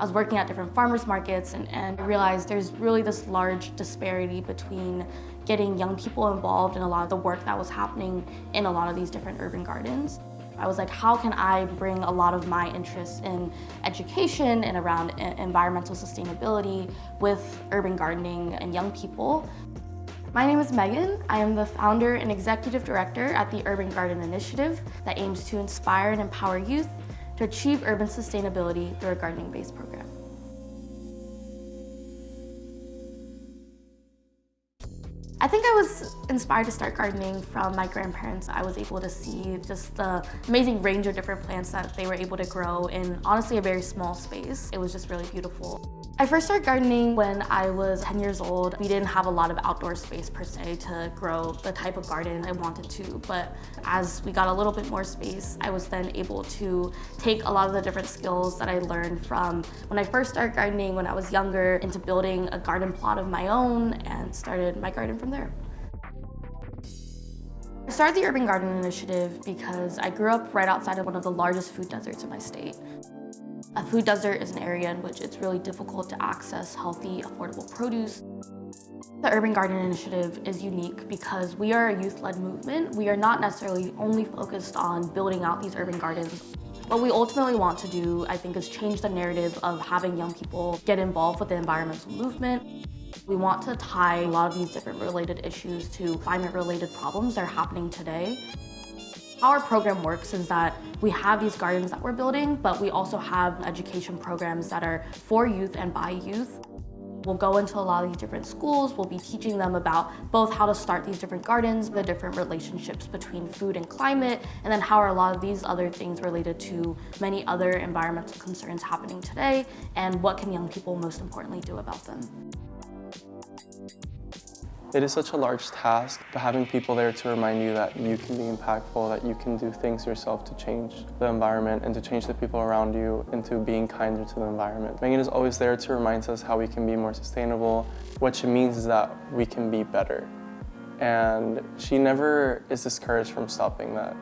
I was working at different farmers markets and I realized there's really this large disparity between getting young people involved in a lot of the work that was happening in a lot of these different urban gardens. I was like, how can I bring a lot of my interests in education and around environmental sustainability with urban gardening and young people? My name is Megan. I am the founder and executive director at the Urban Garden Initiative that aims to inspire and empower youth to achieve urban sustainability through a gardening-based program. I think I was inspired to start gardening from my grandparents. I was able to see just the amazing range of different plants that they were able to grow in honestly a very small space. It was just really beautiful. I first started gardening when I was 10 years old. We didn't have a lot of outdoor space per se to grow the type of garden I wanted to, but as we got a little bit more space, I was then able to take a lot of the different skills that I learned from when I first started gardening when I was younger into building a garden plot of my own and started my garden from there. I started the Urban Garden Initiative because I grew up right outside of one of the largest food deserts in my state. A food desert is an area in which it's really difficult to access healthy, affordable produce. The Urban Garden Initiative is unique because we are a youth-led movement. We are not necessarily only focused on building out these urban gardens. What we ultimately want to do, I think, is change the narrative of having young people get involved with the environmental movement. We want to tie a lot of these different related issues to climate-related problems that are happening today. How our program works is that we have these gardens that we're building, but we also have education programs that are for youth and by youth. We'll go into a lot of these different schools. We'll be teaching them about both how to start these different gardens, the different relationships between food and climate, and then how are a lot of these other things related to many other environmental concerns happening today, and what can young people most importantly do about them. It is such a large task, but having people there to remind you that you can be impactful, that you can do things yourself to change the environment and to change the people around you into being kinder to the environment. Megan is always there to remind us how we can be more sustainable. What she means is that we can be better. And she never is discouraged from stopping that.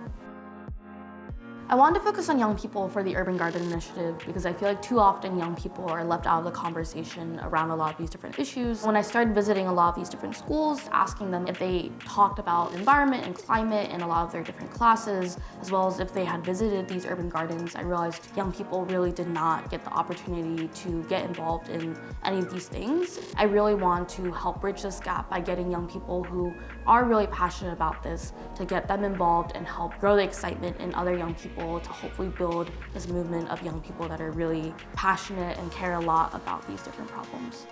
I wanted to focus on young people for the Urban Garden Initiative because I feel like too often young people are left out of the conversation around a lot of these different issues. When I started visiting a lot of these different schools, asking them if they talked about environment and climate in a lot of their different classes, as well as if they had visited these urban gardens, I realized young people really did not get the opportunity to get involved in any of these things. I really want to help bridge this gap by getting young people who are really passionate about this to get them involved and help grow the excitement in other young people to hopefully build this movement of young people that are really passionate and care a lot about these different problems.